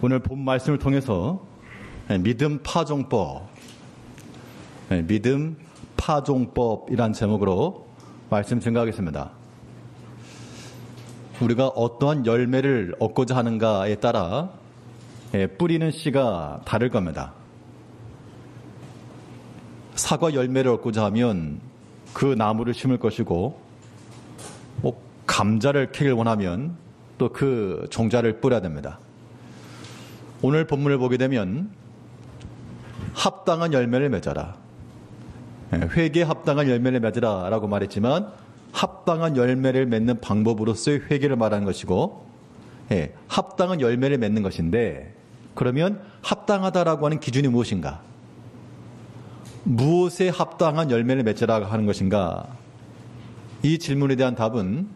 오늘 본 말씀을 통해서 믿음 파종법이란 제목으로 말씀 증가하겠습니다. 우리가 어떠한 열매를 얻고자 하는가에 따라 뿌리는 씨가 다를 겁니다. 사과 열매를 얻고자 하면 그 나무를 심을 것이고, 감자를 캐길 원하면 또 그 종자를 뿌려야 됩니다. 오늘 본문을 보게 되면 합당한 열매를 맺어라, 회개에 합당한 열매를 맺으라 라고 말했지만, 합당한 열매를 맺는 방법으로서의 회개를 말하는 것이고, 합당한 열매를 맺는 것인데, 그러면 합당하다라고 하는 기준이 무엇인가? 무엇에 합당한 열매를 맺으라 하는 것인가? 이 질문에 대한 답은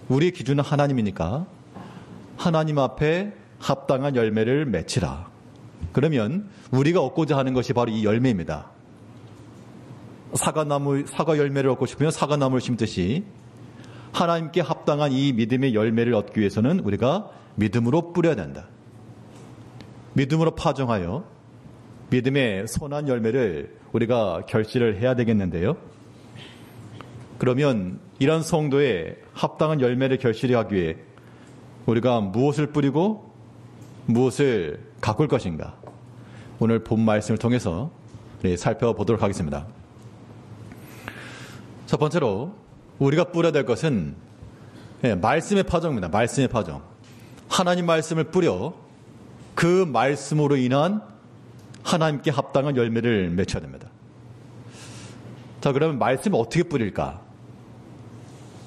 우리의 기준은 하나님이니까 하나님 앞에 합당한 열매를 맺으라. 그러면 우리가 얻고자 하는 것이 바로 이 열매입니다. 사과 열매를 얻고 싶으면 사과나무를 심듯이 하나님께 합당한 이 믿음의 열매를 얻기 위해서는 우리가 믿음으로 뿌려야 된다. 믿음으로 파종하여 믿음의 선한 열매를 우리가 결실을 해야 되겠는데요. 그러면 이런 성도의 합당한 열매를 결실하기 위해 우리가 무엇을 뿌리고 무엇을 가꿀 것인가? 오늘 본 말씀을 통해서 살펴보도록 하겠습니다. 첫 번째로 우리가 뿌려야 될 것은 말씀의 파종입니다. 말씀의 파종. 하나님 말씀을 뿌려 그 말씀으로 인한 하나님께 합당한 열매를 맺혀야 됩니다. 자, 그러면 말씀을 어떻게 뿌릴까?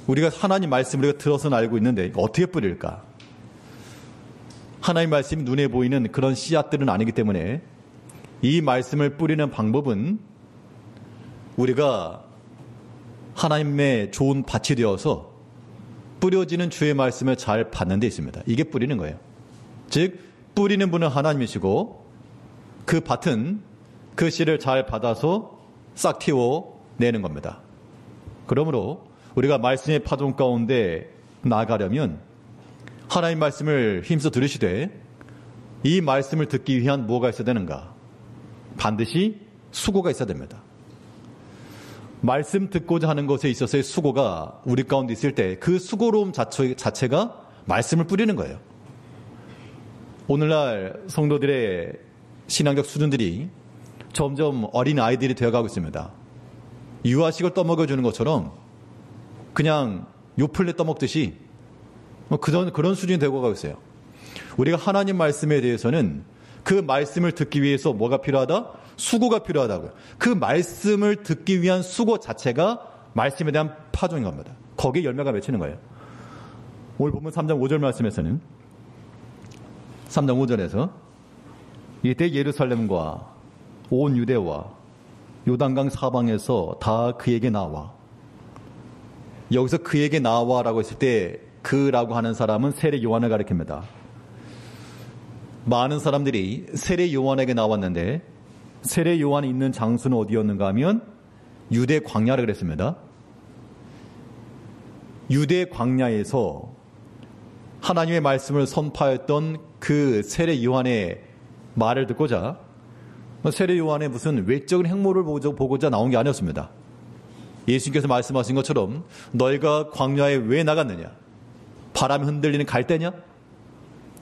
우리가 하나님 말씀을 우리가 들어서는 알고 있는데 어떻게 뿌릴까? 하나님 말씀이 눈에 보이는 그런 씨앗들은 아니기 때문에 이 말씀을 뿌리는 방법은 우리가 하나님의 좋은 밭이 되어서 뿌려지는 주의 말씀을 잘 받는 데 있습니다. 이게 뿌리는 거예요. 즉 뿌리는 분은 하나님이시고 그 밭은 그 씨를 잘 받아서 싹 틔워내는 겁니다. 그러므로 우리가 말씀의 파종 가운데 나아가려면 하나님 말씀을 힘써 들으시되 이 말씀을 듣기 위한 뭐가 있어야 되는가? 반드시 수고가 있어야 됩니다. 말씀 듣고자 하는 것에 있어서의 수고가 우리 가운데 있을 때 그 수고로움 자체가 말씀을 뿌리는 거예요. 오늘날 성도들의 신앙적 수준들이 점점 어린 아이들이 되어가고 있습니다. 유아식을 떠먹여주는 것처럼 그냥 요플레 떠먹듯이 그런 수준이 되고 가고 있어요. 우리가 하나님 말씀에 대해서는 그 말씀을 듣기 위해서 뭐가 필요하다? 수고가 필요하다고요. 그 말씀을 듣기 위한 수고 자체가 말씀에 대한 파종인 겁니다. 거기에 열매가 맺히는 거예요. 오늘 보면 3장 5절 말씀에서는 3장 5절에서 이때 예루살렘과 온 유대와 요단강 사방에서 다 그에게 나와. 여기서 그에게 나와라고 했을 때 그라고 하는 사람은 세례 요한을 가리킵니다. 많은 사람들이 세례 요한에게 나왔는데 세례 요한이 있는 장소는 어디였는가 하면 유대 광야를 그랬습니다. 유대 광야에서 하나님의 말씀을 선포했던 그 세례 요한의 말을 듣고자 세례 요한의 무슨 외적인 행모를 보고자 나온 게 아니었습니다. 예수님께서 말씀하신 것처럼 너희가 광야에 왜 나갔느냐? 바람이 흔들리는 갈대냐?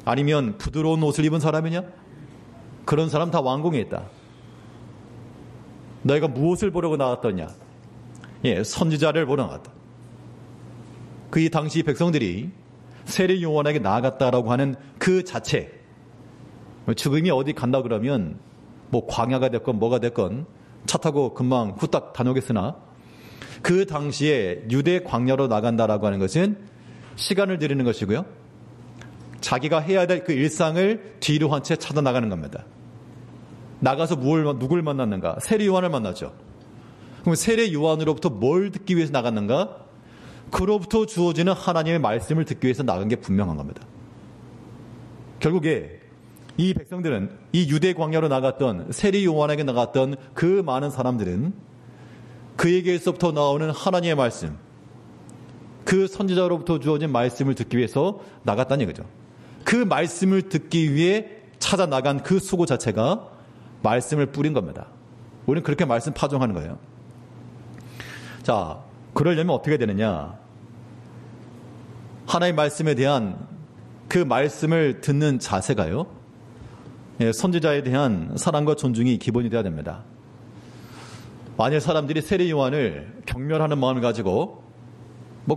아니면 부드러운 옷을 입은 사람이냐? 그런 사람 다 왕궁에 있다. 너희가 무엇을 보려고 나갔더냐? 선지자를 보러 나갔다. 그 당시 백성들이 세례 요한에게 나아갔다라고 하는 그 자체, 죽음이 어디 간다 그러면 뭐 광야가 됐건 뭐가 됐건 차 타고 금방 후딱 다녀오겠으나 그 당시에 유대 광야로 나간다라고 하는 것은 시간을 들이는 것이고요. 자기가 해야 될 그 일상을 뒤로 한 채 찾아 나가는 겁니다. 나가서 누굴 만났는가? 세례 요한을 만나죠. 그럼 세례 요한으로부터 뭘 듣기 위해서 나갔는가? 그로부터 주어지는 하나님의 말씀을 듣기 위해서 나간 게 분명한 겁니다. 결국에 이 백성들은 이 유대 광야로 나갔던 세례 요한에게 나갔던 그 많은 사람들은 그에게서부터 나오는 하나님의 말씀, 그 선지자로부터 주어진 말씀을 듣기 위해서 나갔다는 얘기죠. 그 말씀을 듣기 위해 찾아 나간 그 수고 자체가 말씀을 뿌린 겁니다. 우리는 그렇게 말씀 파종하는 거예요. 자, 그러려면 어떻게 되느냐? 하나님의 말씀에 대한 그 말씀을 듣는 자세가요, 선지자에 대한 사랑과 존중이 기본이 되어야 됩니다. 만일 사람들이 세례 요한을 경멸하는 마음을 가지고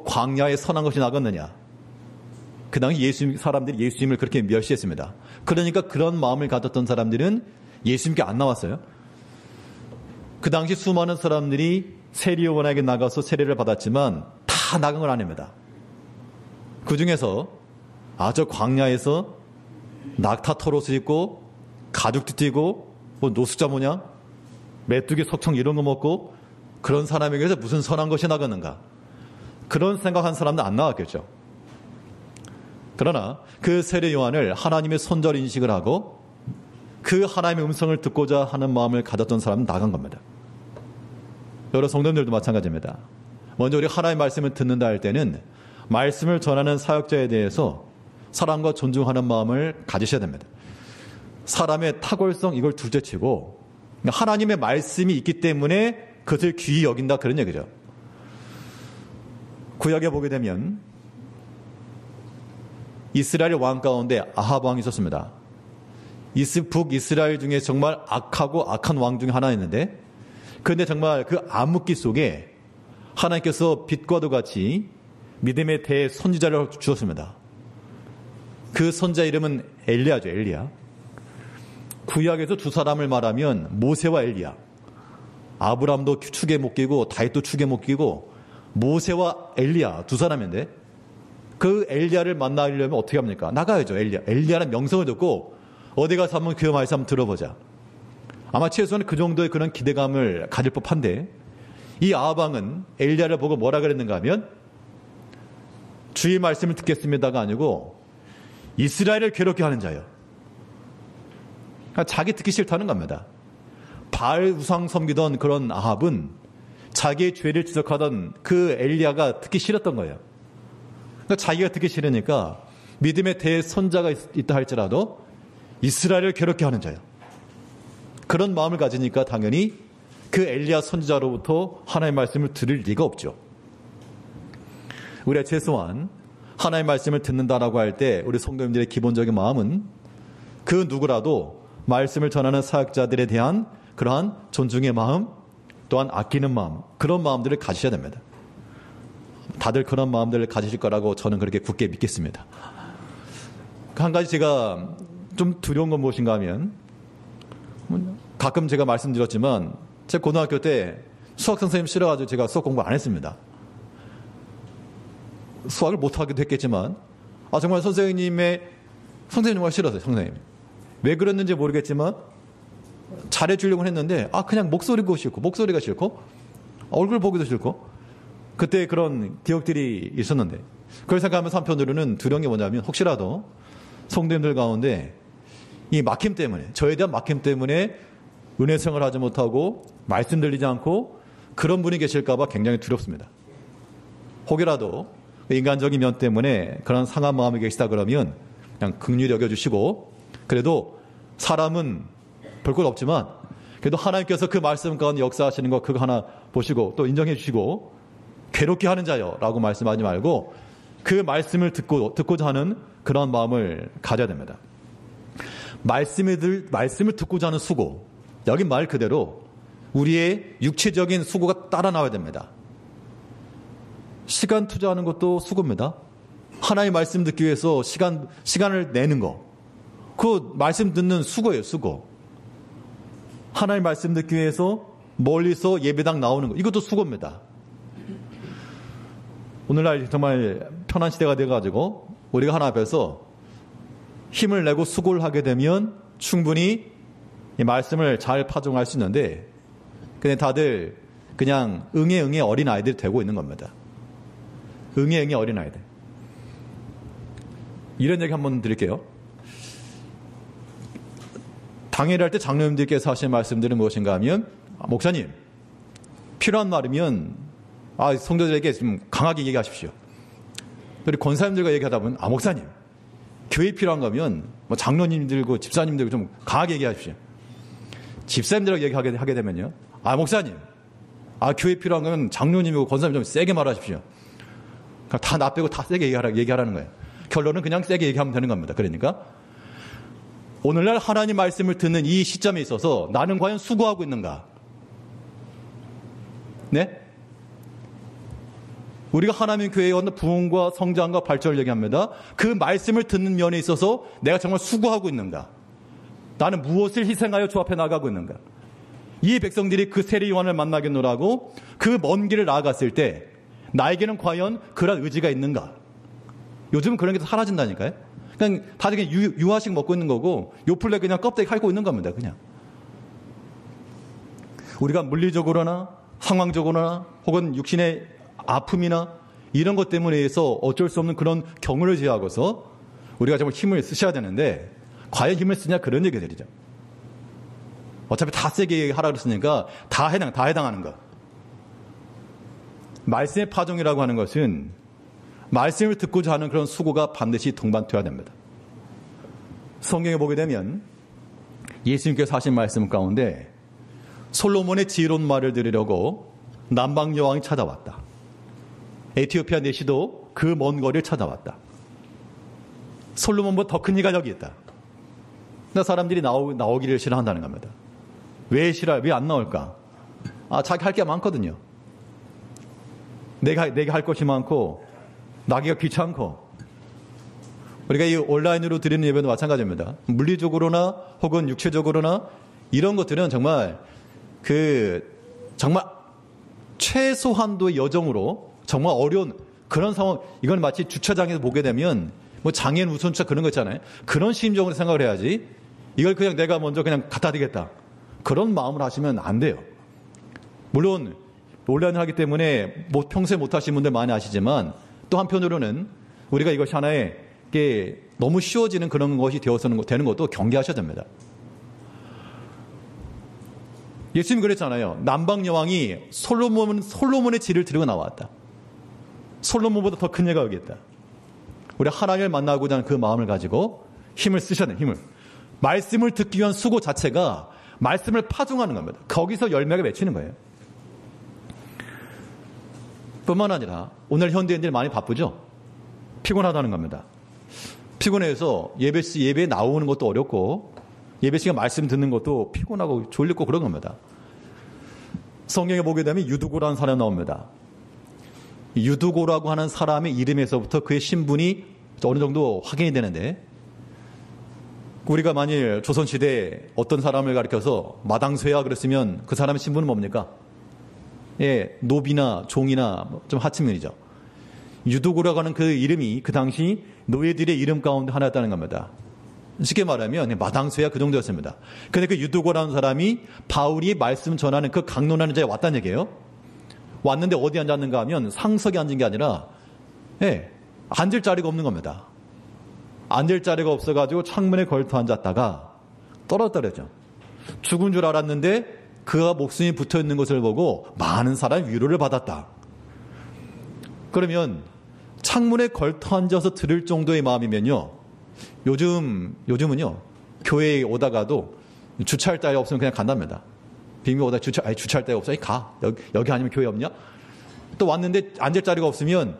광야에 선한 것이 나갔느냐? 그 당시 사람들이 예수님을 그렇게 멸시했습니다. 그러니까 그런 마음을 가졌던 사람들은 예수님께 안 나왔어요. 그 당시 수많은 사람들이 세례 요한에게 나가서 세례를 받았지만 다 나간 건 아닙니다. 그 중에서 저 광야에서 낙타 털옷을 입고 가죽도 띠고 노숙자 모양 메뚜기 석청 이런 거 먹고 그런 사람에게서 무슨 선한 것이 나갔는가, 그런 생각한 사람도 안 나왔겠죠. 그러나 그 세례 요한을 하나님의 선절 인식을 하고 그 하나님의 음성을 듣고자 하는 마음을 가졌던 사람은 나간 겁니다. 여러 성도님들도 마찬가지입니다. 먼저 우리 하나님의 말씀을 듣는다 할 때는 말씀을 전하는 사역자에 대해서 사랑과 존중하는 마음을 가지셔야 됩니다. 사람의 탁월성 이걸 둘째치고 하나님의 말씀이 있기 때문에 그것을 귀히 여긴다, 그런 얘기죠. 구약에 보게 되면 이스라엘 왕 가운데 아합 왕이 있었습니다. 북이스라엘 중에 정말 악하고 악한 왕 중에 하나였는데, 그런데 정말 그 암흑기 속에 하나님께서 빛과도 같이 믿음의 대선지자를 주었습니다. 그 선자 이름은 엘리야죠. 엘리야. 구약에서 두 사람을 말하면 모세와 엘리야. 아브람도 축에 못 끼고 다윗도 축에 못 끼고 모세와 엘리야 두 사람인데, 그 엘리야를 만나려면 어떻게 합니까? 나가야죠. 엘리야는 명성을 듣고 어디 가서 한번 그 말씀 한번 들어보자. 아마 최소한 그 정도의 그런 기대감을 가질 법한데, 이 아합 왕은 엘리야를 보고 뭐라 그랬는가 하면 주의 말씀을 듣겠습니다가 아니고 이스라엘을 괴롭게 하는 자요. 자기 듣기 싫다는 겁니다. 바알 우상 섬기던 그런 아합은 자기의 죄를 지적하던 그 엘리야가 듣기 싫었던 거예요. 그러니까 자기가 듣기 싫으니까 믿음의 대선자가 있다 할지라도 이스라엘을 괴롭게 하는 자예요. 그런 마음을 가지니까 당연히 그 엘리야 선지자로부터 하나님의 말씀을 들을 리가 없죠. 우리가 최소한 하나님의 말씀을 듣는다라고 할 때 우리 성도님들의 기본적인 마음은 그 누구라도 말씀을 전하는 사역자들에 대한 그러한 존중의 마음, 또한 아끼는 마음, 그런 마음들을 가지셔야 됩니다. 다들 그런 마음들을 가지실 거라고 저는 그렇게 굳게 믿겠습니다. 한 가지 제가 좀 두려운 건 무엇인가 하면, 가끔 제가 말씀드렸지만 제가 고등학교 때 수학 선생님 싫어가지고 제가 수학 공부 안 했습니다. 수학을 못하기도 했겠지만 정말 선생님 정말 싫었어요. 선생님 왜 그랬는지 모르겠지만 잘해주려고 했는데 그냥 목소리가 싫고 얼굴 보기도 싫고, 그때 그런 기억들이 있었는데, 그걸 생각하면서 한편으로는 두려운 게 뭐냐면 혹시라도 성도님들 가운데 이 막힘 때문에, 저에 대한 막힘 때문에 은혜 생활을 하지 못하고 말씀 들리지 않고 그런 분이 계실까 봐 굉장히 두렵습니다. 혹이라도 인간적인 면 때문에 그런 상한 마음이 계시다 그러면 그냥 긍휼히 여겨주시고, 그래도 사람은 볼 것 없지만 그래도 하나님께서 그 말씀 가운데 역사하시는 거 그거 하나 보시고 또 인정해 주시고, 괴롭게 하는 자요 라고 말씀하지 말고 그 말씀을 듣고자 하는 그런 마음을 가져야 됩니다. 말씀을 듣고자 하는 수고, 여기 말 그대로 우리의 육체적인 수고가 따라 나와야 됩니다. 시간 투자하는 것도 수고입니다. 하나님의 말씀 듣기 위해서 시간을 내는 거, 그 말씀 듣는 수고예요. 수고. 하나님의 말씀 듣기 위해서 멀리서 예배당 나오는 거, 이것도 수고입니다. 오늘날 정말 편한 시대가 돼가지고 우리가 하나 앞에서 힘을 내고 수고를 하게 되면 충분히 이 말씀을 잘 파종할 수 있는데, 근데 다들 그냥 응애 어린 아이들이 되고 있는 겁니다. 응애 어린 아이들. 이런 얘기 한번 드릴게요. 당회를 할 때 장로님들께서 하신 말씀들은 무엇인가 하면, 목사님 필요한 말이면 성도들에게 좀 강하게 얘기하십시오. 그리고 권사님들과 얘기하다 보면 목사님 교회 필요한 거면 뭐 장로님들고 집사님들고 좀 강하게 얘기하십시오. 집사님들하고 얘기하게 되면요. 목사님. 교회 필요한 거면 장로님이고 권사님 좀 세게 말하십시오. 다 나 빼고 다 세게 얘기하라는 거예요. 결론은 그냥 세게 얘기하면 되는 겁니다. 그러니까 오늘날 하나님 말씀을 듣는 이 시점에 있어서 나는 과연 수고하고 있는가? 네? 우리가 하나님 교회에 왔는 부흥과 성장과 발전을 얘기합니다. 그 말씀을 듣는 면에 있어서 내가 정말 수고하고 있는가? 나는 무엇을 희생하여 주 앞에 나가고 있는가? 이 백성들이 그 세례 요한을 만나겠노라고 그 먼 길을 나아갔을 때 나에게는 과연 그런 의지가 있는가? 요즘은 그런 게 사라진다니까요. 그냥 다들 그냥 유아식 먹고 있는 거고 요플레 그냥 껍데기 핥고 있는 겁니다. 그냥. 우리가 물리적으로나 상황적으로나 혹은 육신의 아픔이나 이런 것 때문에 해서 어쩔 수 없는 그런 경우를 제하고서 우리가 정말 힘을 쓰셔야 되는데 과연 힘을 쓰냐 그런 얘기들이죠. 어차피 다 세게 하라 그랬으니까 다 해당하는 거. 말씀의 파종이라고 하는 것은 말씀을 듣고자 하는 그런 수고가 반드시 동반되어야 됩니다. 성경에 보게 되면 예수님께서 하신 말씀 가운데 솔로몬의 지혜로운 말을 들으려고 남방 여왕이 찾아왔다. 에티오피아 내시도 그 먼 거리를 찾아왔다. 솔로몬보다 더 큰 이가 여기 있다. 그러나 사람들이 나오기를 싫어한다는 겁니다. 왜 싫어요? 왜 안 나올까? 자기 할 게 많거든요. 내가 할 것이 많고 나기가 귀찮고. 우리가 이 온라인으로 드리는 예배도 마찬가지입니다. 물리적으로나 혹은 육체적으로나 이런 것들은 정말 정말 최소한도의 여정으로 정말 어려운 그런 상황. 이건 마치 주차장에서 보게 되면 뭐 장애인 우선주차 그런 거 있잖아요. 그런 심정으로 생각을 해야지. 이걸 그냥 내가 먼저 그냥 갖다 드리겠다. 그런 마음을 하시면 안 돼요. 물론 온라인을 하기 때문에 평소에 못 하신 분들 많이 아시지만 또 한편으로는 우리가 이것이 하나의 너무 쉬워지는 그런 것이 되는 것도 경계하셔야 됩니다. 예수님이 그랬잖아요. 남방 여왕이 솔로몬의 지를 들고 나왔다. 솔로몬보다 더 큰 예가 여기 있다. 우리 하나님을 만나고자 하는 그 마음을 가지고 힘을 쓰셔야 돼요. 힘을. 말씀을 듣기 위한 수고 자체가 말씀을 파종하는 겁니다. 거기서 열매가 맺히는 거예요. 뿐만 아니라 오늘 현대인들이 많이 바쁘죠. 피곤하다는 겁니다. 피곤해서 예배에 나오는 것도 어렵고 예배 시간 말씀 듣는 것도 피곤하고 졸리고 그런 겁니다. 성경에 보게 되면 유두고라는 사람이 나옵니다. 유두고라고 하는 사람의 이름에서부터 그의 신분이 어느 정도 확인이 되는데 우리가 만일 조선시대에 어떤 사람을 가리켜서 마당쇠야 그랬으면 그 사람의 신분은 뭡니까? 노비나 종이나 좀 하층면이죠. 유두고라고 하는 그 이름이 그 당시 노예들의 이름 가운데 하나였다는 겁니다. 쉽게 말하면 마당쇠야 그 정도였습니다. 근데 그 유두고라는 사람이 바울이 말씀 전하는 그 강론하는 자리에 왔다는 얘기예요. 왔는데 어디 앉았는가 하면 상석에 앉은 게 아니라 앉을 자리가 없는 겁니다. 앉을 자리가 없어가지고 창문에 걸터 앉았다가 떨어뜨렸죠. 죽은 줄 알았는데 그가 목숨이 붙어있는 것을 보고 많은 사람이 위로를 받았다. 그러면 창문에 걸터 앉아서 들을 정도의 마음이면요. 요즘은요. 교회에 오다가도 주차할 자리 없으면 그냥 간답니다. 빙빙 오다 주차할 데가 없어. 가. 여기 아니면 교회 없냐? 또 왔는데 앉을 자리가 없으면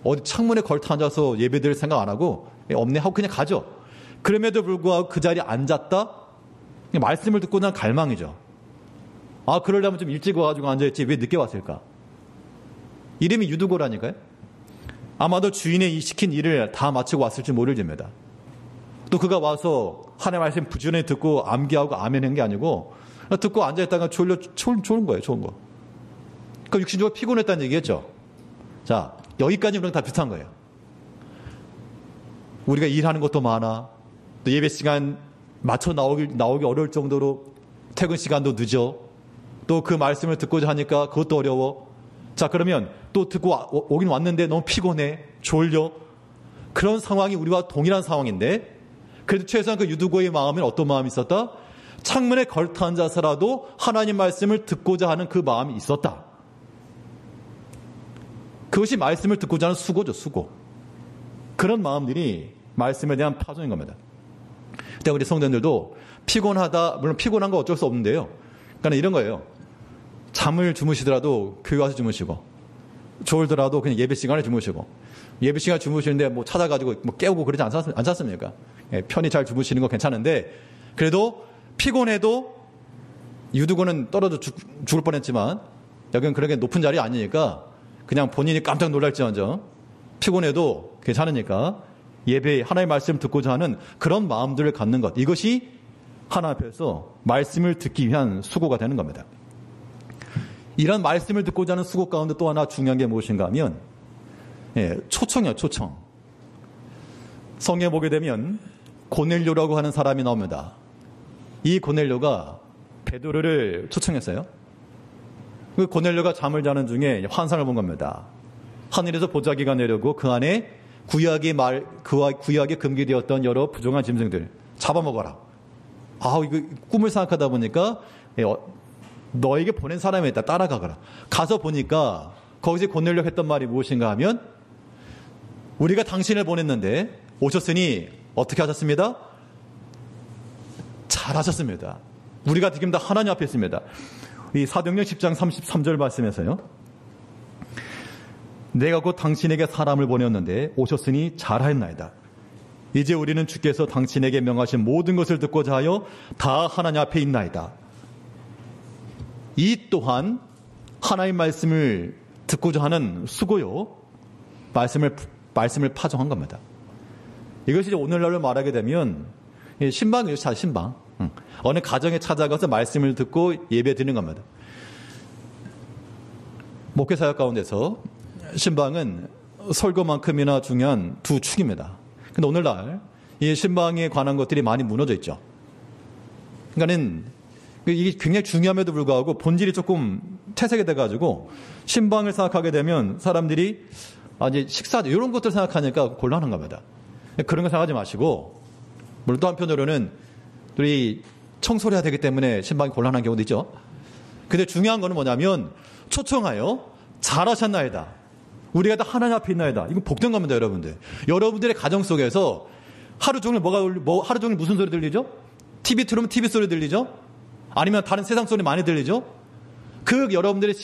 어디 창문에 걸터 앉아서 예배드릴 생각 안 하고 없네 하고 그냥 가죠. 그럼에도 불구하고 그 자리에 앉았다? 말씀을 듣고 난 갈망이죠. 그러려면 좀 일찍 와가지고 앉아있지 왜 늦게 왔을까? 이름이 유두고라니까요. 아마도 주인의 시킨 일을 다 마치고 왔을지 모르겠습니다. 또 그가 와서 하나님의 말씀 부지런히 듣고 암기하고 아멘한 게 아니고 듣고 앉아있다가 좋은 거예요. 좋은 거. 그러니까 육신적으로 피곤했다는 얘기겠죠. 자, 여기까지 우리랑 다 비슷한 거예요. 우리가 일하는 것도 많아. 또 예배 시간 맞춰 나오기 어려울 정도로 퇴근 시간도 늦어. 또 그 말씀을 듣고자 하니까 그것도 어려워. 자, 그러면 또 듣고 오긴 왔는데 너무 피곤해. 졸려. 그런 상황이 우리와 동일한 상황인데 그래도 최소한 그 유두고의 마음엔 어떤 마음이 있었다? 창문에 걸터 앉아서라도 하나님 말씀을 듣고자 하는 그 마음이 있었다. 그것이 말씀을 듣고자 하는 수고죠, 수고. 그런 마음들이 말씀에 대한 파종인 겁니다. 그때 우리 성도님들도 피곤하다, 물론 피곤한 거 어쩔 수 없는데요. 그러니까 이런 거예요. 잠을 주무시더라도 교회 와서 주무시고, 졸더라도 그냥 예배 시간에 주무시고, 예배 시간에 주무시는데 뭐 찾아가지고 뭐 깨우고 그러지 않았습니까? 예, 편히 잘 주무시는 거 괜찮은데, 그래도 피곤해도 유두고는 떨어져 죽을 뻔했지만, 여기는 그렇게 높은 자리 아니니까 그냥 본인이 깜짝 놀랄지언정 피곤해도 괜찮으니까 예배 하나의 말씀을 듣고자 하는 그런 마음들을 갖는 것, 이것이 하나님 앞에서 말씀을 듣기 위한 수고가 되는 겁니다. 이런 말씀을 듣고자 하는 수고 가운데 또 하나 중요한 게 무엇인가 하면 초청이에요. 초청. 성경에 보게 되면 고넬료라고 하는 사람이 나옵니다. 이 고넬료가 베드로를 초청했어요. 그 고넬료가 잠을 자는 중에 환상을 본 겁니다. 하늘에서 보자기가 내려오고 그 안에 구약에 금기되었던 여러 부정한 짐승들 잡아먹어라. 이거 꿈을 생각하다 보니까 너에게 보낸 사람이 있다. 따라가거라. 가서 보니까 거기서 고넬료 했던 말이 무엇인가 하면 우리가 당신을 보냈는데 오셨으니 어떻게 하셨습니다? 잘하셨습니다. 우리가 지금 다 하나님 앞에 있습니다. 이 사도행전 10장 33절 말씀에서요. 내가 곧 당신에게 사람을 보냈는데 오셨으니 잘하였나이다. 이제 우리는 주께서 당신에게 명하신 모든 것을 듣고자 하여 다 하나님 앞에 있나이다. 이 또한 하나님 말씀을 듣고자 하는 수고요. 말씀을 파종한 겁니다. 이것이 오늘날로 말하게 되면 신방이에요. 신방. 어느 가정에 찾아가서 말씀을 듣고 예배 드리는 겁니다. 목회사역 가운데서 신방은 설교만큼이나 중요한 두 축입니다. 근데 오늘날 이 신방에 관한 것들이 많이 무너져 있죠. 그러니까는 이게 굉장히 중요함에도 불구하고 본질이 조금 퇴색이 돼가지고 신방을 생각하게 되면 사람들이 이제 식사 이런 것들 생각하니까 곤란한 겁니다. 그런 거 생각하지 마시고, 물론 또 한편으로는 우리 청소를 해야 되기 때문에 신방이 곤란한 경우도 있죠. 근데 중요한 거는 뭐냐면 초청하여 잘하셨나이다. 우리가 다 하나님 앞에 있나이다. 이건 복된 겁니다, 여러분들. 여러분들의 가정 속에서 하루 종일 하루 종일 무슨 소리 들리죠? TV 틀으면 TV 소리 들리죠? 아니면 다른 세상 소리 많이 들리죠? 그 여러분들의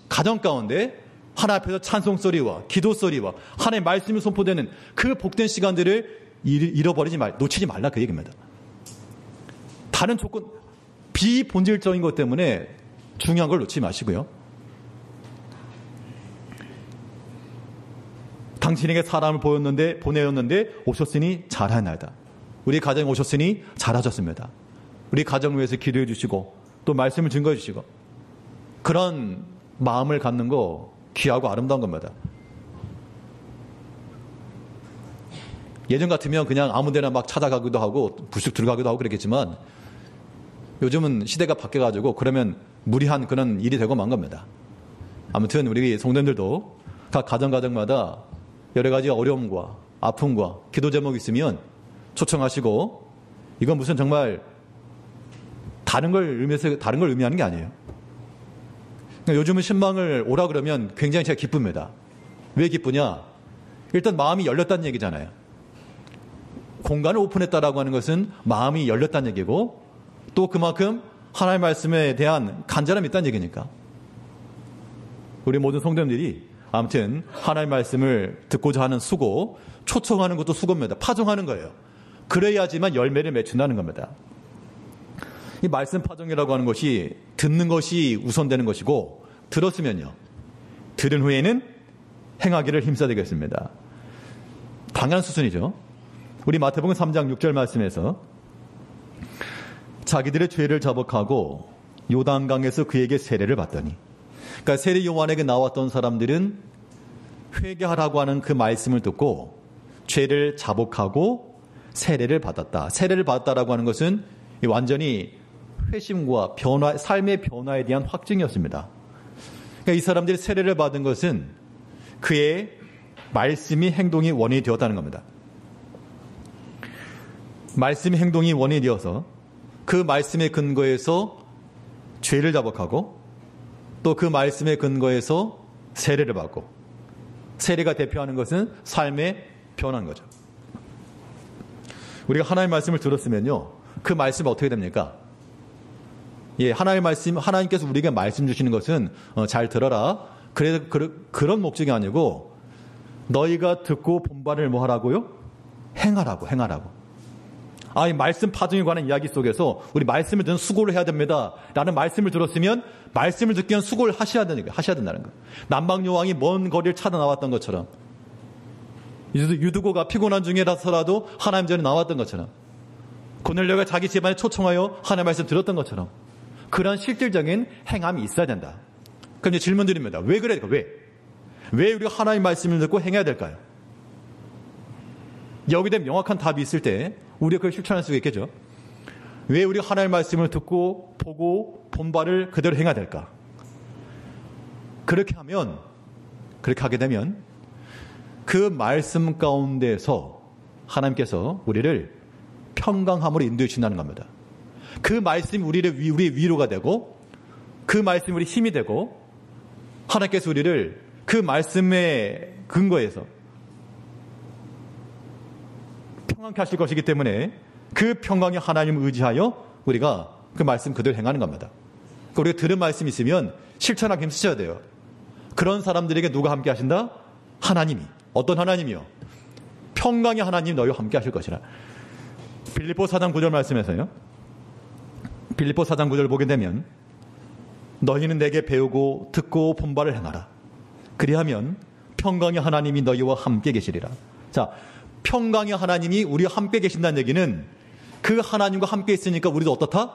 가정 가운데 하나님 앞에서 찬송 소리와 기도 소리와 하나님의 말씀이 선포되는 그 복된 시간들을 놓치지 말라 그 얘기입니다. 다른 조건, 비본질적인 것 때문에 중요한 걸 놓치지 마시고요. 당신에게 사람을 보내었는데 오셨으니 잘하나이다. 우리 가정에 오셨으니 잘하셨습니다. 우리 가정을 위해서 기도해 주시고 또 말씀을 증거해 주시고 그런 마음을 갖는 거 귀하고 아름다운 겁니다. 예전 같으면 그냥 아무 데나 막 찾아가기도 하고 부식 들어가기도 하고 그랬겠지만 요즘은 시대가 바뀌어가지고 그러면 무리한 그런 일이 되고 만 겁니다. 아무튼 우리 성도님들도 각 가정마다 여러 가지 어려움과 아픔과 기도 제목이 있으면 초청하시고, 이건 무슨 정말 다른 걸 의미하는 게 아니에요. 요즘은 신방을 오라 그러면 굉장히 제가 기쁩니다. 왜 기쁘냐? 일단 마음이 열렸다는 얘기잖아요. 공간을 오픈했다라고 하는 것은 마음이 열렸다는 얘기고 또 그만큼 하나님의 말씀에 대한 간절함이 있다는 얘기니까. 우리 모든 성도님들이 아무튼 하나님의 말씀을 듣고자 하는 수고, 초청하는 것도 수고입니다. 파종하는 거예요. 그래야지만 열매를 맺춘다는 겁니다. 이 말씀 파종이라고 하는 것이 듣는 것이 우선되는 것이고, 들었으면요, 들은 후에는 행하기를 힘써야 되겠습니다. 당연한 수순이죠. 우리 마태복음 3장 6절 말씀에서 자기들의 죄를 자복하고 요단강에서 그에게 세례를 받더니, 그러니까 세례 요한에게 나왔던 사람들은 회개하라고 하는 그 말씀을 듣고 죄를 자복하고 세례를 받았다. 세례를 받았다라고 하는 것은 완전히 회심과 삶의 변화에 대한 확증이었습니다. 그러니까 이 사람들이 세례를 받은 것은 그의 말씀이 행동이 원인이 되었다는 겁니다. 말씀이 행동이 원인이 되어서 그 말씀의 근거에서 죄를 자복하고 또 그 말씀의 근거에서 세례를 받고, 세례가 대표하는 것은 삶의 변화인 거죠. 우리가 하나님의 말씀을 들었으면요, 그 말씀이 어떻게 됩니까? 예, 하나님의 말씀, 하나님께서 우리에게 말씀 주시는 것은 잘 들어라. 그래서 그런 목적이 아니고 너희가 듣고 본바를 뭐 하라고요? 행하라고. 이 말씀 파종에 관한 이야기 속에서 우리 말씀을 듣는 수고를 해야 됩니다. 라는 말씀을 들었으면 말씀을 듣기 위한 수고를 하셔야 된다는 거예요. 남방여왕이 먼 거리를 찾아 나왔던 것처럼, 유두고가 피곤한 중이라서라도 하나님 전에 나왔던 것처럼, 고넬료가 자기 집안에 초청하여 하나님 말씀 들었던 것처럼, 그런 실질적인 행함이 있어야 된다. 그럼 이제 질문 드립니다. 왜 그래야 될까? 왜 우리가 하나님 말씀을 듣고 행해야 될까요? 여기에 대한 명확한 답이 있을 때 우리가 그걸 실천할 수가 있겠죠. 왜 우리가 하나님 말씀을 듣고 보고 본 바를 그대로 행해야 될까? 그렇게 하게 되면 그 말씀 가운데서 하나님께서 우리를 평강함으로 인도해 주신다는 겁니다. 그 말씀이 우리의 위로가 되고, 그 말씀이 우리 힘이 되고, 하나님께서 우리를 그 말씀의 근거에서 평안케 하실 것이기 때문에 그 평강의 하나님을 의지하여 우리가 그 말씀 그대로 행하는 겁니다. 그러니까 우리가 들은 말씀이 있으면 실천하기 힘쓰셔야 돼요. 그런 사람들에게 누가 함께 하신다? 하나님이. 어떤 하나님이요? 평강의 하나님 너희와 함께 하실 것이라. 빌립보 4장 9절 말씀에서요, 빌립보 4장 9절 보게 되면 너희는 내게 배우고 듣고 본 바를 행하라. 그리하면 평강의 하나님이 너희와 함께 계시리라. 자, 평강의 하나님이 우리와 함께 계신다는 얘기는 그 하나님과 함께 있으니까 우리도 어떻다?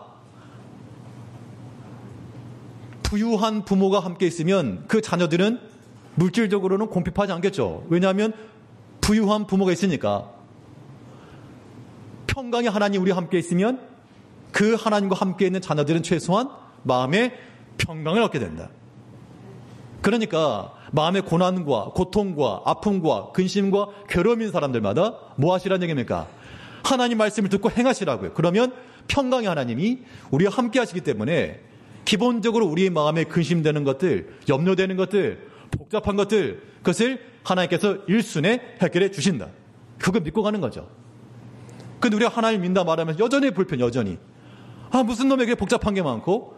부유한 부모가 함께 있으면 그 자녀들은 물질적으로는 곰핍하지 않겠죠. 왜냐하면 부유한 부모가 있으니까. 평강의 하나님 우리와 함께 있으면 그 하나님과 함께 있는 자녀들은 최소한 마음의 평강을 얻게 된다. 그러니까 마음의 고난과 고통과 아픔과 근심과 괴로움인 사람들마다 뭐 하시라는 얘기입니까? 하나님 말씀을 듣고 행하시라고요. 그러면 평강의 하나님이 우리와 함께 하시기 때문에 기본적으로 우리의 마음에 근심되는 것들, 염려되는 것들, 복잡한 것들, 그것을 하나님께서 일순에 해결해 주신다. 그거 믿고 가는 거죠. 근데 우리가 하나님 믿는다 말하면서 여전히 무슨 놈에게 복잡한 게 많고,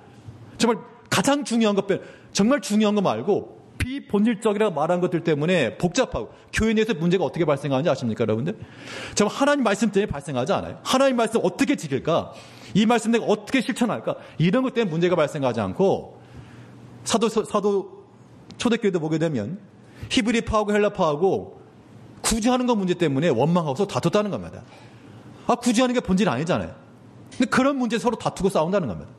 정말 가장 중요한 것 정말 중요한 거 말고 비본질적이라고 말한 것들 때문에 복잡하고, 교회 내에서 문제가 어떻게 발생하는지 아십니까, 여러분들? 정말 하나님 말씀 때문에 발생하지 않아요. 하나님 말씀 어떻게 지킬까? 이 말씀 내가 어떻게 실천할까? 이런 것 때문에 문제가 발생하지 않고, 사도 초대교회도 보게 되면 히브리파하고 헬라파하고 구제하는 것 문제 때문에 원망하고서 다퉜다는 겁니다. 구제하는 게 본질 아니잖아요. 근데 그런 문제 서로 다투고 싸운다는 겁니다.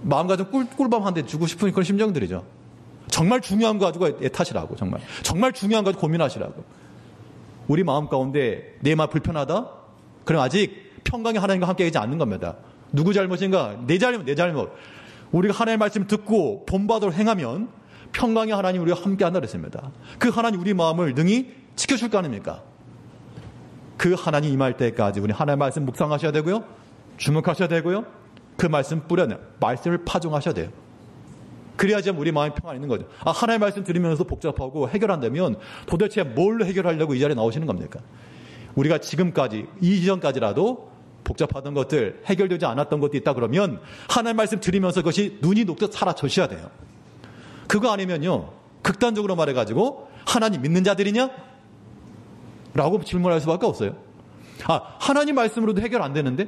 마음가짐 꿀밤 한 대 주고 싶은 그런 심정들이죠. 정말 중요한 거 가지고 애타시라고, 정말 중요한 거 가지고 고민하시라고. 우리 마음 가운데 내 마음 불편하다? 그럼 아직 평강의 하나님과 함께 하지 않는 겁니다. 누구 잘못인가? 내 잘못. 우리가 하나님의 말씀 듣고 본바대로 행하면 평강의 하나님 우리와 함께 한다 그랬습니다. 그 하나님 우리 마음을 능히 지켜줄 거 아닙니까? 그 하나님 임할 때까지 우리 하나님의 말씀 묵상하셔야 되고요, 주목하셔야 되고요, 그 말씀 말씀을 파종하셔야 돼요. 그래야지 우리 마음이 평안이 있는 거죠. 하나님의 말씀 들으면서 복잡하고 해결한다면 도대체 뭘로 해결하려고 이 자리에 나오시는 겁니까? 우리가 지금까지, 이전까지라도 복잡하던 것들, 해결되지 않았던 것도 있다 그러면 하나님의 말씀 들으면서 그것이 눈이 녹듯 사라져셔야 돼요. 그거 아니면요, 극단적으로 말해가지고 하나님 믿는 자들이냐? 라고 질문할 수밖에 없어요. 하나님 말씀으로도 해결 안 되는데?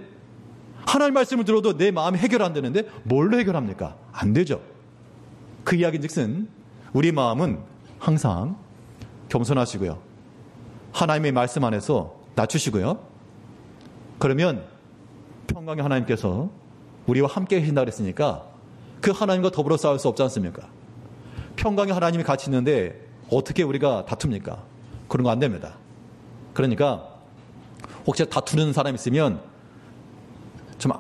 하나님 말씀을 들어도 내 마음이 해결 안 되는데 뭘로 해결합니까? 안 되죠. 그 이야기인즉슨 우리 마음은 항상 겸손하시고요, 하나님의 말씀 안에서 낮추시고요, 그러면 평강의 하나님께서 우리와 함께 계신다 그랬으니까 그 하나님과 더불어 싸울 수 없지 않습니까? 평강의 하나님이 같이 있는데 어떻게 우리가 다툽니까? 그런 거 안 됩니다. 그러니까 혹시 다투는 사람 있으면 좀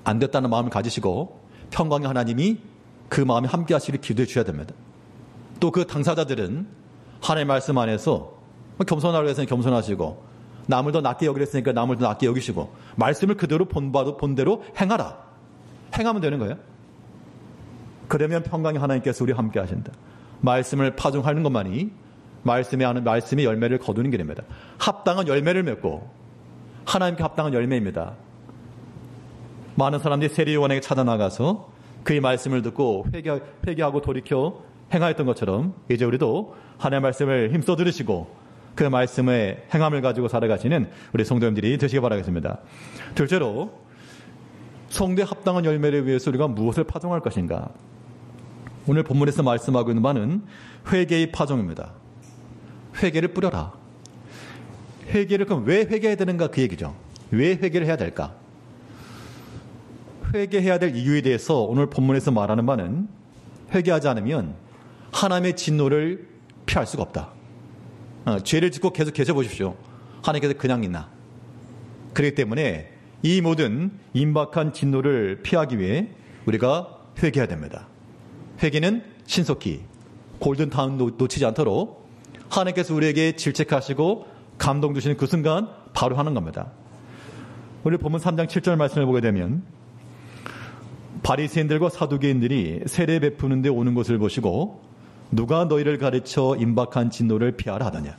안 됐다는 마음을 가지시고 평강의 하나님이 그 마음에 함께 하시길 기도해 주셔야 됩니다. 또 그 당사자들은 하나님의 말씀 안에서 겸손하라고 해서 겸손하시고, 남을 더 낮게 여기려 했으니까 남을 더 낮게 여기시고, 말씀을 그대로 본대로 행하라. 행하면 되는 거예요. 그러면 평강의 하나님께서 우리와 함께 하신다. 말씀을 파종하는 것만이 말씀의 열매를 거두는 길입니다. 합당한 열매를 맺고 하나님께 합당한 열매입니다. 많은 사람들이 세례요한에게 찾아나가서 그의 말씀을 듣고 회개하고 돌이켜 행하였던 것처럼 이제 우리도 하나님의 말씀을 힘써 들으시고 그 말씀의 행함을 가지고 살아가시는 우리 성도님들이 되시기 바라겠습니다. 둘째로 성도의 합당한 열매를 위해서 우리가 무엇을 파종할 것인가? 오늘 본문에서 말씀하고 있는 바는 회개의 파종입니다. 회개를 뿌려라. 회개를 그럼 왜 회개해야 되는가 그 얘기죠. 왜 회개를 해야 될까? 회개해야 될 이유에 대해서 오늘 본문에서 말하는 바는 회개하지 않으면 하나님의 진노를 피할 수가 없다. 죄를 짓고 계속 계셔보십시오. 하나님께서 그냥 있나. 그렇기 때문에 이 모든 임박한 진노를 피하기 위해 우리가 회개해야 됩니다. 회개는 신속히 골든타임 놓치지 않도록 하나님께서 우리에게 질책하시고 감동 주시는 그 순간 바로 하는 겁니다. 우리 본문 3장 7절 말씀을 보게 되면 바리새인들과 사두개인들이 세례 베푸는 데 오는 것을 보시고 누가 너희를 가르쳐 임박한 진노를 피하라 하더냐.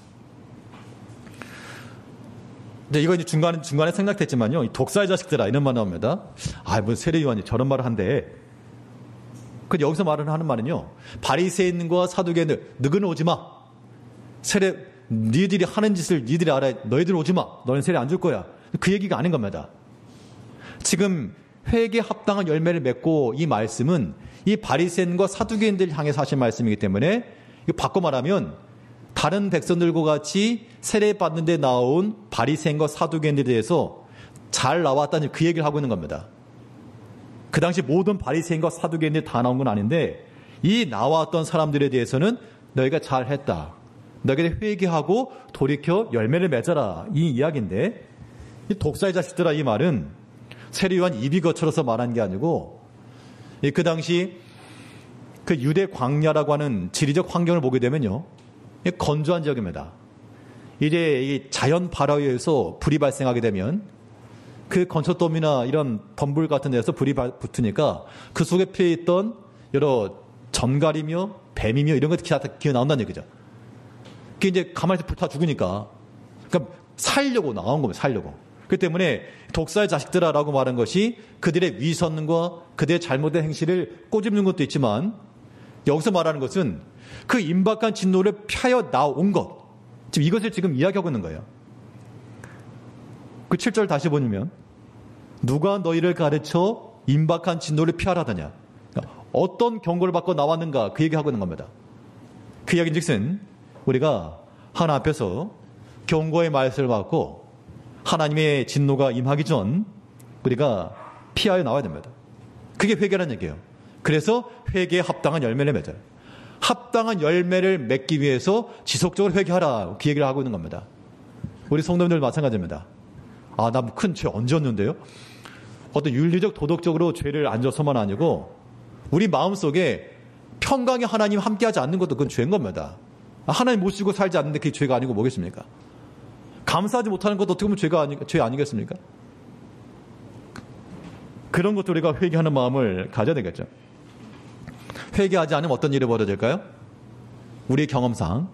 이거 이제 중간에 생각했지만요. 독사의 자식들아 이런 말 나옵니다. 뭐 세례 요한이 저런 말을 한대. 그 여기서 하는 말은요. 바리새인과 사두개인들 너희는 오지 마. 니들이 하는 짓을 니들이 알아. 너희들 오지 마. 너는 세례 안 줄 거야. 그 얘기가 아닌 겁니다. 지금 회개에 합당한 열매를 맺고 이 말씀은 이 바리새인과 사두개인들 향해서 하신 말씀이기 때문에 이거 바꿔 말하면 다른 백성들과 같이 세례받는 데 나온 바리새인과 사두개인들에 대해서 잘 나왔다는 그 얘기를 하고 있는 겁니다. 그 당시 모든 바리새인과 사두개인들이 다 나온 건 아닌데 이 나왔던 사람들에 대해서는 너희가 잘했다. 너희가 회개하고 돌이켜 열매를 맺어라. 이 이야기인데 이 독사의 자식들아 이 말은 세례요한 입이 거칠어서 말한 게 아니고 그 당시 그 유대 광야라고 하는 지리적 환경을 보게 되면요. 건조한 지역입니다. 이제 이 자연 발화에 의해서 불이 발생하게 되면 그 건초돔이나 이런 덤불 같은 데서 불이 붙으니까 그 속에 피해 있던 여러 전갈이며 뱀이며 이런 것들이 다 기어 나온다는 얘기죠. 그게 이제 가만히 불타 죽으니까. 그러니까 살려고 나온 겁니다. 살려고. 그렇기 때문에 독사의 자식들아라고 말한 것이 그들의 위선과 그들의 잘못된 행실을 꼬집는 것도 있지만 여기서 말하는 것은 그 임박한 진노를 피하여 나온 것. 지금 이것을 지금 이야기하고 있는 거예요. 그 7절 다시 보면 누가 너희를 가르쳐 임박한 진노를 피하라더냐. 그러니까 어떤 경고를 받고 나왔는가 그 얘기하고 있는 겁니다. 그 이야기인즉슨 우리가 하나님 앞에서 경고의 말씀을 받고 하나님의 진노가 임하기 전 우리가 피하여 나와야 됩니다. 그게 회개라는 얘기예요. 그래서 회개에 합당한 열매를 맺어요. 합당한 열매를 맺기 위해서 지속적으로 회개하라 그 얘기를 하고 있는 겁니다. 우리 성도님들 마찬가지입니다. 나 큰 죄 언제 졌는데요? 어떤 윤리적 도덕적으로 죄를 안 져서만 아니고 우리 마음속에 평강의 하나님 함께하지 않는 것도 그건 죄인 겁니다. 하나님 모시고 살지 않는데 그게 죄가 아니고 뭐겠습니까? 감사하지 못하는 것도 어떻게 보면 죄 아니겠습니까? 그런 것도 우리가 회개하는 마음을 가져야 되겠죠. 회개하지 않으면 어떤 일이 벌어질까요? 우리 경험상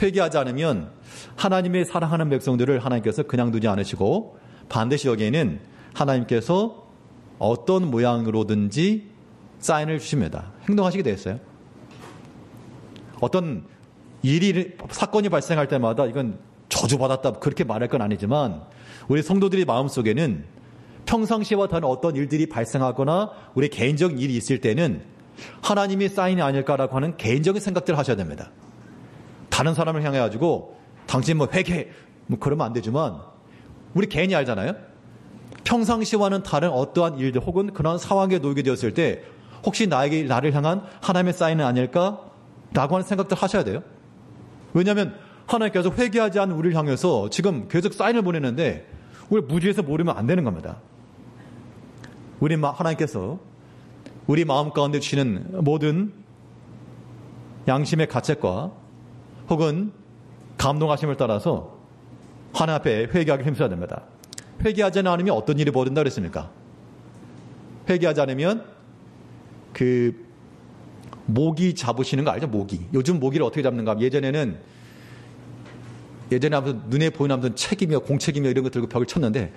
회개하지 않으면 하나님의 사랑하는 백성들을 하나님께서 그냥 두지 않으시고 반드시 여기에는 하나님께서 어떤 모양으로든지 사인을 주십니다. 행동하시게 되었어요. 어떤 사건이 발생할 때마다 이건 저주받았다 그렇게 말할 건 아니지만 우리 성도들의 마음속에는 평상시와 다른 어떤 일들이 발생하거나 우리 개인적인 일이 있을 때는 하나님이 사인이 아닐까라고 하는 개인적인 생각들을 하셔야 됩니다. 다른 사람을 향해 가지고 당신 회개 그러면 안 되지만 우리 개인이 알잖아요. 평상시와는 다른 어떠한 일들 혹은 그런 상황에 놓이게 되었을 때 혹시 나를 향한 하나님의 사인은 아닐까라고 하는 생각들 하셔야 돼요. 왜냐하면 하나님께서 회개하지 않은 우리를 향해서 지금 계속 사인을 보내는데 우리 무지해서 모르면 안 되는 겁니다. 하나님께서 우리 마음 가운데 주시는 모든 양심의 가책과 혹은 감동하심을 따라서 하나님 앞에 회개하기 힘써야 됩니다. 회개하지 않으면 어떤 일이 벌어진다 그랬습니까? 회개하지 않으면 모기 잡으시는 거 알죠? 모기. 요즘 모기를 어떻게 잡는가? 예전에는 예전에 아무튼 눈에 보이는 아무튼 책이며 공책이며 이런 거 들고 벽을 쳤는데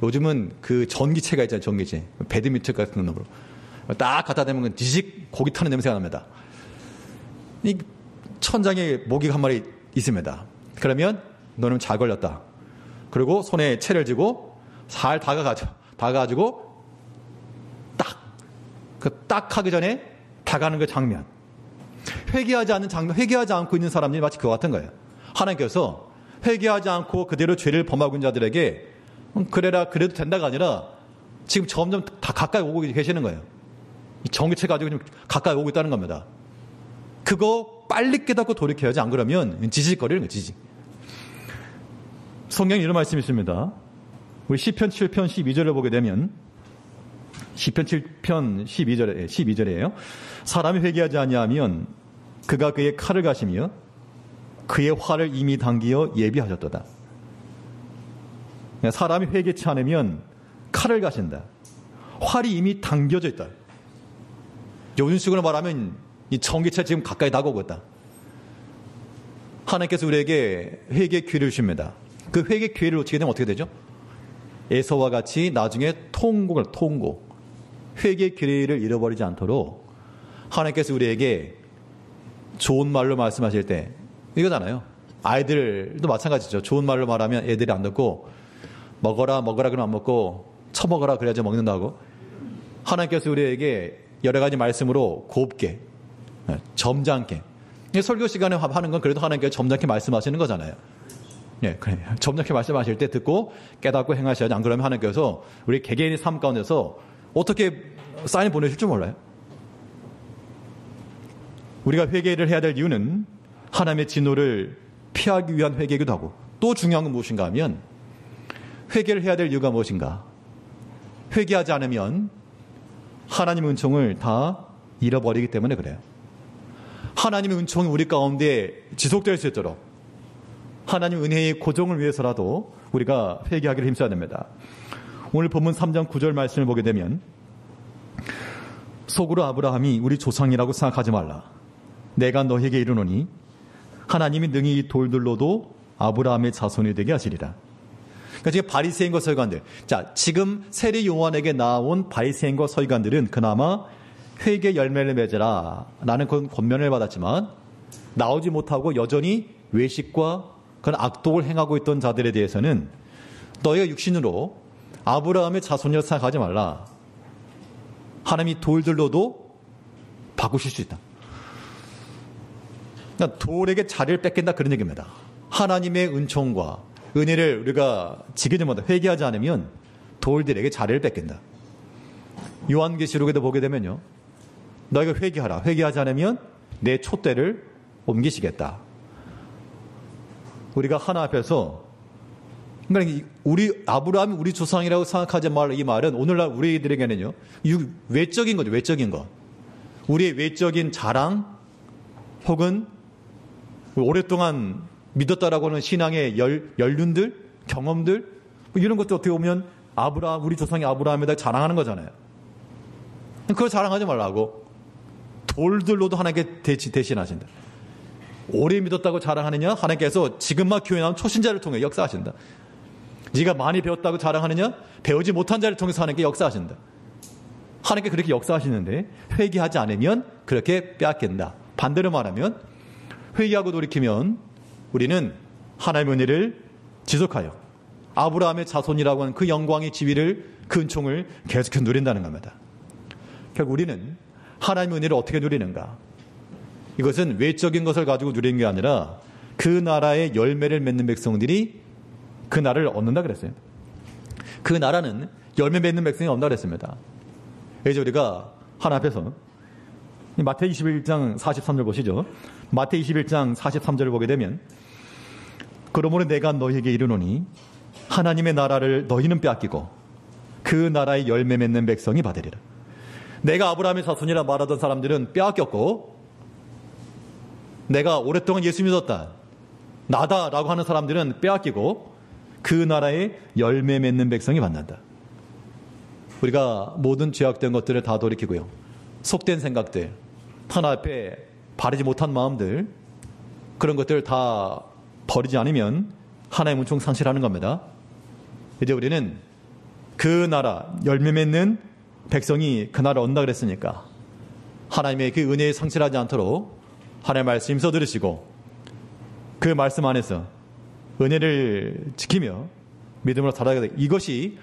요즘은 그 전기체가 있잖아요. 전기체. 배드민턴 같은 놈으로. 딱 갖다 대면 뒤식 고기 타는 냄새가 납니다. 이 천장에 모기가 한 마리 있습니다. 그러면 너는 잘 걸렸다. 그리고 손에 채를 쥐고 잘 다가가지고 딱 하기 전에 다가는 그 장면. 회개하지 않고 있는 사람들이 마치 그와 같은 거예요. 하나님께서 회개하지 않고 그대로 죄를 범하고 있는 자들에게 그래라 그래도 된다가 아니라 지금 점점 다 가까이 오고 계시는 거예요. 전기체 가지고 좀 가까이 오고 있다는 겁니다. 그거 빨리 깨닫고 돌이켜야지. 안 그러면 지직거리는 거예요. 지직. 성경에 이런 말씀이 있습니다. 우리 시편 7편 12절을 보게 되면 시편 7편 12절이에요. 사람이 회개하지 아니하면 그가 그의 칼을 가시며 그의 활을 이미 당기어 예비하셨도다. 사람이 회개치 않으면 칼을 가신다. 활이 이미 당겨져 있다. 요즘식으로 말하면 이 전기차 지금 가까이 다가오고 있다. 하나님께서 우리에게 회개 기회를 주십니다. 그 회개 기회를 놓치게 되면 어떻게 되죠? 에서와 같이 나중에 통고. 회개 기회를 잃어버리지 않도록 하나님께서 우리에게 좋은 말로 말씀하실 때 이거잖아요. 아이들도 마찬가지죠. 좋은 말로 말하면 애들이 안 듣고 먹어라 그러면 안 먹고 처먹어라 그래야지 먹는다고. 하나님께서 우리에게 여러 가지 말씀으로 곱게 점잖게 설교 시간에 하는 건 그래도 하나님께서 점잖게 말씀하시는 거잖아요. 예, 그래. 점잖게 말씀하실 때 듣고 깨닫고 행하셔야지. 안 그러면 하나님께서 우리 개개인의 삶 가운데서 어떻게 사인 보내실 줄 몰라요. 우리가 회개를 해야 될 이유는 하나님의 진노를 피하기 위한 회개이기도 하고 또 중요한 건 무엇인가 하면 회개를 해야 될 이유가 무엇인가. 회개하지 않으면 하나님의 은총을 다 잃어버리기 때문에 그래요. 하나님의 은총이 우리 가운데 지속될 수 있도록 하나님의 은혜의 고정을 위해서라도 우리가 회개하기를 힘써야 됩니다. 오늘 본문 3장 9절 말씀을 보게 되면 속으로 아브라함이 우리 조상이라고 생각하지 말라. 내가 너에게 이르노니 하나님이 능히 이 돌들로도 아브라함의 자손이 되게 하시리라. 그러니까 지금 바리새인과 서기관들. 자, 지금 세례 요한에게 나온 바리새인과 서기관들은 그나마 회개 열매를 맺으라 라는 그런 권면을 받았지만 나오지 못하고 여전히 외식과 그런 악독을 행하고 있던 자들에 대해서는 너희가 육신으로 아브라함의 자손이라 생각하지 말라. 하나님이 돌들로도 바꾸실 수 있다. 그러니까 돌에게 자리를 뺏긴다 그런 얘기입니다. 하나님의 은총과 은혜를 우리가 지게 되마다 회개하지 않으면 돌들에게 자리를 뺏긴다. 요한계시록에도 보게 되면요. 너희가 회개하라. 회개하지 않으면 내 촛대를 옮기시겠다. 우리가 하나 앞에서 그러니까 우리 아브라함이 우리 조상이라고 생각하지 말 이 말은 오늘날 우리들에게는요. 외적인 거죠. 외적인 것. 우리의 외적인 자랑 혹은 오랫동안 믿었다라고 하는 신앙의 연륜들, 경험들 뭐 이런 것도 어떻게 보면 우리 조상이 아브라함에다 자랑하는 거잖아요. 그걸 자랑하지 말라고. 돌들로도 하나님께 대신하신다. 오래 믿었다고 자랑하느냐? 하나님께서 지금만 교회 나온 초신자를 통해 역사하신다. 네가 많이 배웠다고 자랑하느냐? 배우지 못한 자를 통해서 하나님께 역사하신다. 하나님께 그렇게 역사하시는데 회개하지 않으면 그렇게 빼앗긴다. 반대로 말하면 회개하고 돌이키면 우리는 하나님의 은혜를 지속하여 아브라함의 자손이라고 하는 그 영광의 지위를 그 은총을 계속해서 누린다는 겁니다. 결국 우리는 하나님의 은혜를 어떻게 누리는가? 이것은 외적인 것을 가지고 누리는 게 아니라 그 나라의 열매를 맺는 백성들이 그 나라를 얻는다 그랬어요. 그 나라는 열매 맺는 백성이 얻는다 그랬습니다. 이제 우리가 하나 앞에서 마태복음 21장 43절 보시죠. 마태복음 21장 43절을 보게 되면 그러므로 내가 너희에게 이르노니 하나님의 나라를 너희는 빼앗기고 그 나라의 열매 맺는 백성이 받으리라. 내가 아브라함의 자손이라 말하던 사람들은 빼앗겼고 내가 오랫동안 예수 믿었다. 나다라고 하는 사람들은 빼앗기고 그 나라의 열매 맺는 백성이 만난다. 우리가 모든 죄악된 것들을 다 돌이키고요. 속된 생각들, 하나 앞에 바르지 못한 마음들 그런 것들을 다 버리지 않으면 하나님의 은총 상실하는 겁니다. 이제 우리는 그 나라, 열매 맺는 백성이 그 나라를 얻는다 그랬으니까 하나님의 그 은혜에 상실하지 않도록 하나님의 말씀 힘써 들으시고 그 말씀 안에서 은혜를 지키며 믿음으로 살아가야 돼. 이것이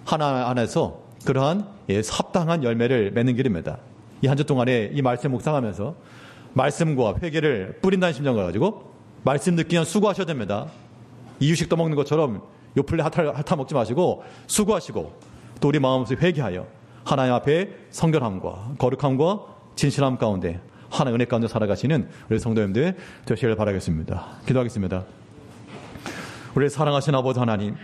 하나 안에서 그러한 합당한 열매를 맺는 길입니다. 이 한 주 동안에 이 말씀 묵상하면서 말씀과 회개를 뿌린다는 심정을 가지고 말씀 듣기 위한 수고하셔야 됩니다. 이유식 떠먹는 것처럼 요플레 핥아 먹지 마시고 수고하시고 또 우리 마음속에 회개하여 하나님 앞에 성결함과 거룩함과 진실함 가운데 하나의 은혜 가운데 살아가시는 우리 성도님들 되시기를 바라겠습니다. 기도하겠습니다. 우리 사랑하신 아버지 하나님,